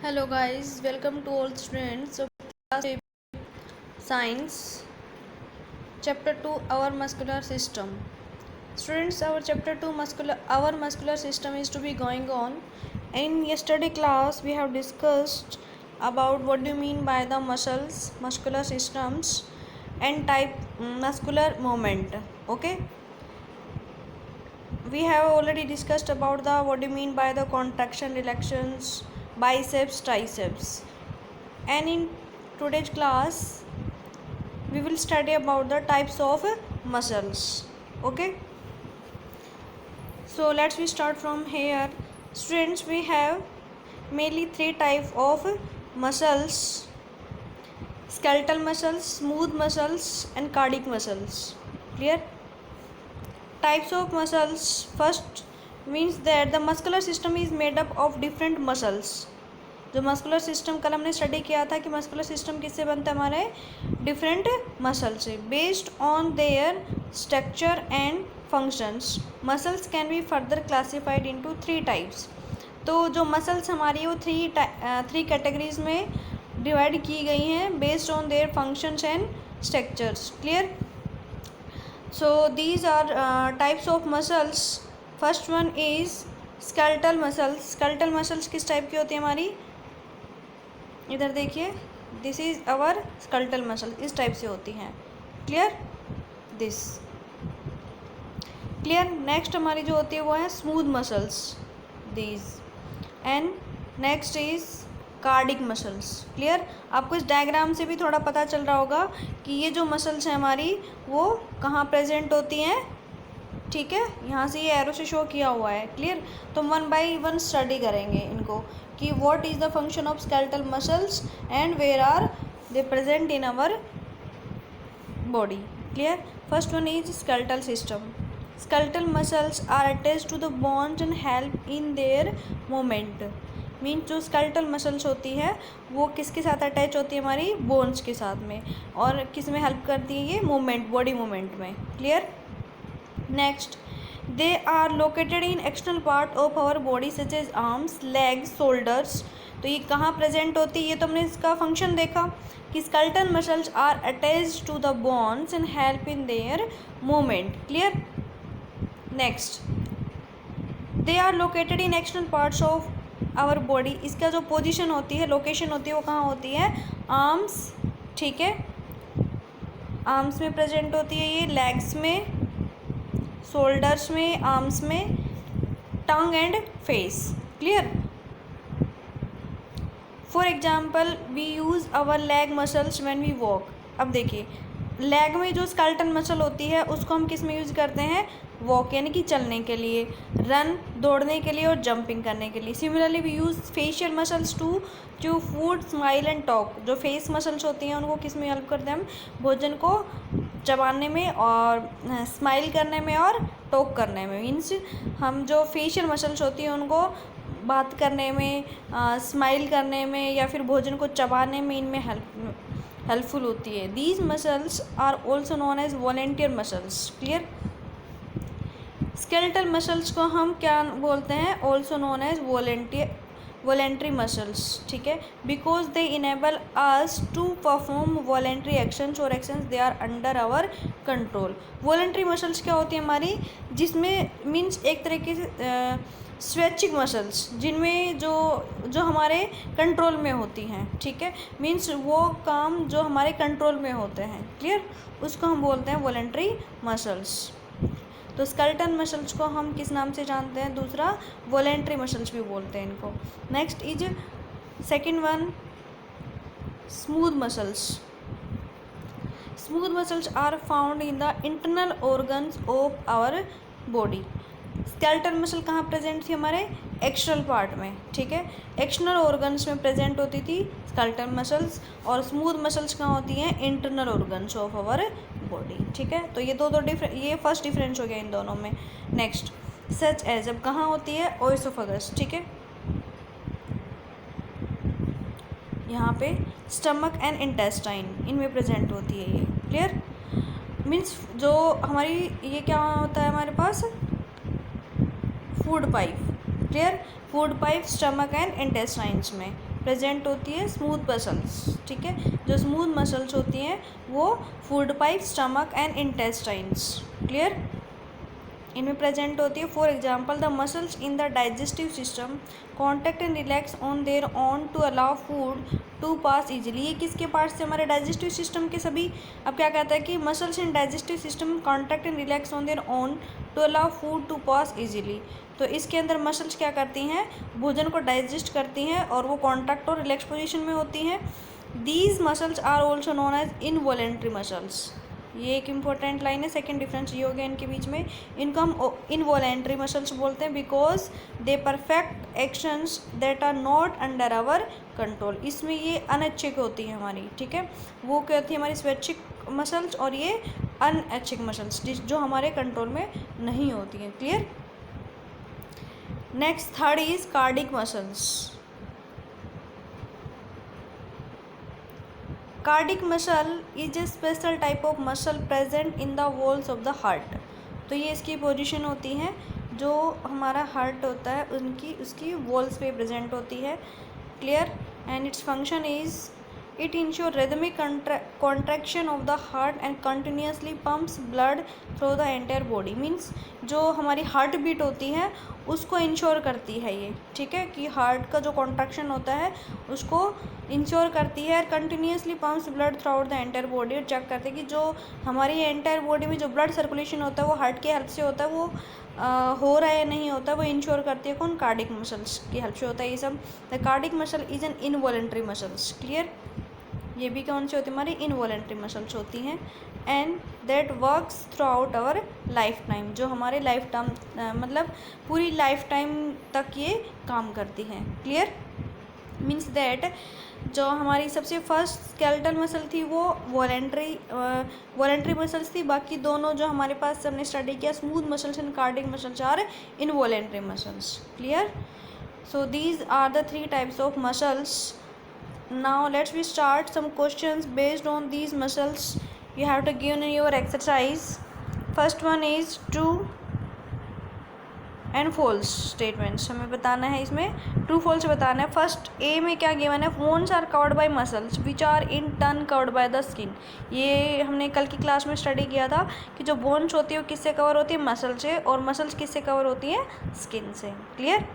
Hello guys, welcome to all students of class science chapter 2 our muscular system. Students, our chapter 2 our muscular system is to be going on. In yesterday class we have discussed about what do you mean by the muscles, muscular systems and type muscular movement. Okay, we have already discussed about the what do you mean by the contraction, relaxations, biceps, triceps, and in today's class we will study about the types of muscles. Okay, so let's we start from here. Students, we have mainly three types of muscles: skeletal muscles, smooth muscles and cardiac muscles. Clear? Types of muscles. First means that the muscular system is made up of different muscles. जो muscular system कल हमने study किया था कि muscular system किससे बनता है, हमारे डिफरेंट मसल से. Based on there structure and functions muscles can be further classified into three types. तो जो मसल्स हमारी वो थ्री कैटेगरीज में डिवाइड की गई हैं based on their functions and structures. Clear? So these are types of muscles. First one is skeletal muscles. Skeletal muscles किस type की होती है हमारी? इधर देखिए, this is our skeletal muscle, इस टाइप से होती हैं. क्लियर? This clear. नेक्स्ट हमारी जो होती है वो है smooth muscles, these. And next is cardiac muscles. Clear? आपको इस डायग्राम से भी थोड़ा पता चल रहा होगा कि ये जो मसल्स हैं हमारी वो कहाँ प्रेजेंट होती हैं. ठीक है, यहाँ से ये एरो से शो किया हुआ है. क्लियर? तो वन बाय वन स्टडी करेंगे इनको कि what is the function of skeletal muscles and where are they present in our body. Clear? First one is skeletal system. Skeletal muscles are attached to the bones and help in their movement. Means जो skeletal muscles होती है वो किसके साथ attach होती है? हमारी bones के साथ में. और किस में हेल्प करती है? ये मूवमेंट, बॉडी मूवमेंट में. Clear? Next, they are located in external part of our body such as arms, legs, shoulders. तो ये कहाँ प्रेजेंट होती है? ये तो हमने इसका फंक्शन देखा कि skeletal muscles are attached to the bones and help in their movement. Clear? Next, they are located in external parts of our body. इसका जो पोजीशन होती है, लोकेशन होती है, वो कहाँ होती है? आर्म्स. ठीक है, आर्म्स में प्रेजेंट होती है ये, लेग्स में, शोल्डर्स में, आर्म्स में, tongue and face. Clear? For example we use our leg muscles when we walk. अब देखिए, लेग में जो स्केलेटल मसल होती है उसको हम किस में यूज़ करते हैं? वॉक यानी कि चलने के लिए, रन दौड़ने के लिए और जंपिंग करने के लिए. Similarly we use facial muscles to food, smile and talk. जो फेस मसल्स होती हैं उनको किस में हेल्प करते हैं हम? भोजन को चबाने में और स्माइल करने में और टॉक करने में. मीन्स हम जो फेशियल मसल्स होती हैं उनको बात करने में, स्माइल करने में या फिर भोजन को चबाने में इनमें हेल्पफुल होती है. These muscles are also known as voluntary muscles. Clear? Skeletal muscles को हम क्या बोलते हैं? Also known as voluntary muscles. ठीक है, because they enable us to perform voluntary actions और actions they are under our control. Voluntary muscles क्या होती है हमारी? जिसमें मीन्स एक तरीके से स्वैच्छिक मसल्स जिनमें जो हमारे कंट्रोल में होती हैं. ठीक है, मीन्स वो काम जो हमारे कंट्रोल में होते हैं. क्लियर? उसको हम बोलते हैं वॉलेंट्री मसल्स. तो स्केलेटल मसल्स को हम किस नाम से जानते हैं? दूसरा वॉलेंट्री मसल्स भी बोलते हैं इनको. Next is second one, smooth muscles. Smooth muscles are found in the internal organs of our body. Skeletal muscle कहाँ प्रेजेंट थी? हमारे एक्सटर्नल पार्ट में. ठीक है, एक्सटर्नल ऑर्गन्स में प्रेजेंट होती थी स्केलेटल मसल्स. और स्मूथ मसल्स कहाँ होती हैं? Internal organs of our body. ठीक है, तो ये दो डिफरेंट, ये फर्स्ट डिफरेंस हो गया इन दोनों में. नेक्स्ट, सच एज, अब कहाँ होती है? ओएसोफेगस. ठीक है, यहाँ पे स्टमक एंड इंटेस्टाइन इनमें प्रेजेंट होती है ये. क्लियर? मीन्स जो हमारी ये क्या होता है हमारे पास? Food pipe. Clear? Food pipe stomach and intestines में. प्रेजेंट होती है स्मूथ मसल्स, ठीक है। जो स्मूथ मसल्स होती हैं वो food pipe, stomach and intestines, clear, इनमें प्रेजेंट होती है। For example the muscles in the digestive system contact and relax on their own to allow food to pass easily. ये किसके पार्ट्स से? हमारे डाइजेस्टिव सिस्टम के सभी। अब क्या कहता है कि muscles in digestive system contact and relax on their own to allow food to pass easily. तो इसके अंदर मसल्स क्या करती हैं? भोजन को डाइजेस्ट करती हैं और वो कॉन्टैक्ट और रिलैक्स पोजिशन में होती हैं। These muscles are also known as involuntary muscles. ये एक इम्पॉर्टेंट लाइन है। सेकंड डिफरेंस ये हो गया इनके बीच में। इनको हम इनवॉलेंट्री मसल्स बोलते हैं because they perfect actions that are not under our control. इसमें ये अनैच्छिक होती है हमारी, ठीक है। वो क्या होती है? हमारी स्वैच्छिक मसल्स, और ये अनैच्छिक मसल्स जो हमारे कंट्रोल में नहीं होती हैं, clear. Next third is cardiac muscles. Cardiac muscle is a special type of muscle present in the walls of the heart. तो ये इसकी पोजीशन होती है, जो हमारा हार्ट होता है उसकी वॉल्स पे प्रेजेंट होती है, clear. And its function is it ensure rhythmic contraction of the heart and continuously pumps blood through the entire body. Means जो हमारी हार्ट बीट होती है उसको इंश्योर करती है ये, ठीक है, कि हार्ट का जो कॉन्ट्रैक्शन होता है उसको इंश्योर करती है। Continuously pumps blood through out the entire body. और चेक करते हैं कि जो हमारी एंटायर बॉडी में जो ब्लड सर्कुलेशन होता है वो हार्ट की हेल्प से होता है, वो हो रहा है या नहीं होता है, वो इंश्योर करती है कौन? कार्डिक मसल्स की हेल्प से होता है ये सब। The cardiac muscle is an involuntary muscles, clear. ये भी कौन सी होती है? हमारी इनवॉलेंट्री मसल्स होती हैं। And that works throughout our lifetime. जो हमारे लाइफ टाइम मतलब पूरी लाइफ टाइम तक ये काम करती हैं, क्लियर। मीन्स दैट जो हमारी सबसे फर्स्ट स्केलेटल मसल थी वो वॉलेंट्री मसल्स थी। बाकी दोनों जो हमारे पास हमने स्टडी किया, smooth muscles and cardiac muscles are involuntary muscles, clear. So these are the three types of muscles. Now let's we start some questions based on these muscles. You have to give in your exercise. First one is true and false statements. हमें बताना है इसमें true false बताना है. First A में क्या given है? Bones are covered by muscles which are in turn covered by the skin. ये हमने कल की क्लास में स्टडी किया था कि जो बोन्स होती है वो किससे कवर होती है? मसल से. और मसल्स किससे कवर होती हैं? स्किन से, क्लियर.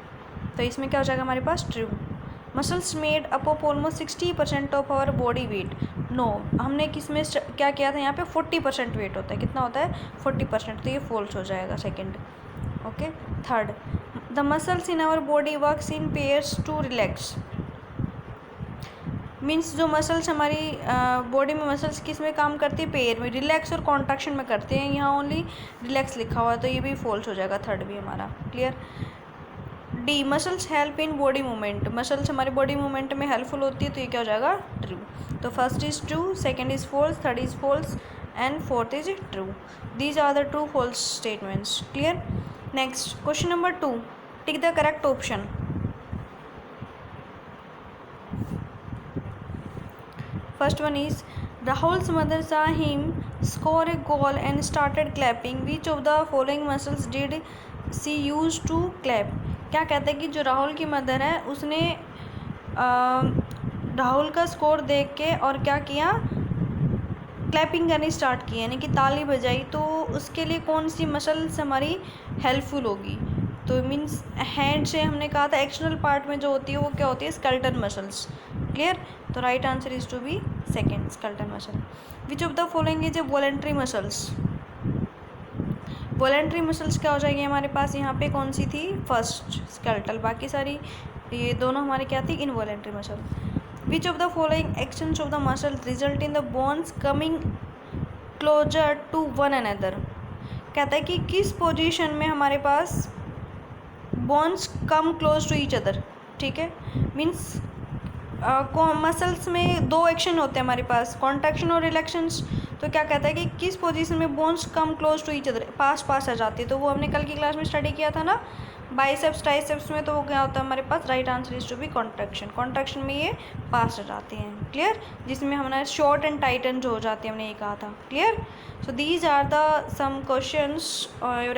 तो इसमें क्या हो जाएगा हमारे पास? True. Muscles made up of almost 60% of our body weight. No, हमने किस में क्या किया था? यहाँ पे 40% वेट होता है. कितना होता है? 40%. तो ये फॉल्स हो जाएगा second. Okay. Third, the muscles in our body works in pairs to relax. Means जो मसल्स हमारी बॉडी में मसल्स किस में काम करती है? पेयर में. रिलैक्स और कॉन्ट्रैक्शन में करते हैं. यहाँ ओनली रिलैक्स लिखा हुआ है, तो ये भी फॉल्स हो जाएगा. थर्ड भी हमारा, clear. D, muscles help in body movement. Muscles हमारी बॉडी मूवमेंट में हेल्पफुल होती है, तो ये क्या हो जाएगा? ट्रू. तो first is true, second is false, third is false and fourth is true. These are the true false statements, clear. Next question number 2, tick the correct option. First one is Rahul's mother saw him score a goal and started clapping. Which of the following muscles did she use to clap? क्या कहते हैं कि जो राहुल की mother है उसने राहुल का score देख के और क्या किया? क्लैपिंग करनी स्टार्ट की, यानी कि ताली बजाई. तो उसके लिए कौन सी मसल्स हमारी हेल्पफुल होगी? तो मीन्स हैंड से हमने कहा था एक्सटर्नल पार्ट में जो होती है वो क्या होती है? Skeletal muscles, clear. तो right answer is to be second, skeletal muscle. Which of the following is a voluntary muscles? Voluntary muscles क्या हो जाएगी हमारे पास? यहाँ पे कौन सी थी? First, skeletal. बाकी सारी ये दोनों हमारी क्या थी? Involuntary muscle. Which of the following actions of the muscle result in the bones coming closer to one another. कहता है कि किस पोजीशन में हमारे पास bones come close to each other, ठीक है. मीन्स मसल्स में दो एक्शन होते हैं हमारे पास, कॉन्ट्रैक्शन और रिलैक्शंस. तो क्या कहता है कि किस पोजीशन में bones come close to each other, पास पास आ जाती है. तो वो हमने कल की क्लास में स्टडी किया था ना, बाइसेप्स ट्राइसेप्स में. तो वो क्या होता है हमारे पास? Right answer is to be contraction. Contraction में ये पास आ जाती हैं, क्लियर. जिसमें हमारा शॉर्ट एंड टाइटन जो हो जाती है, हमने ये कहा था, clear. So these are the some questions. Your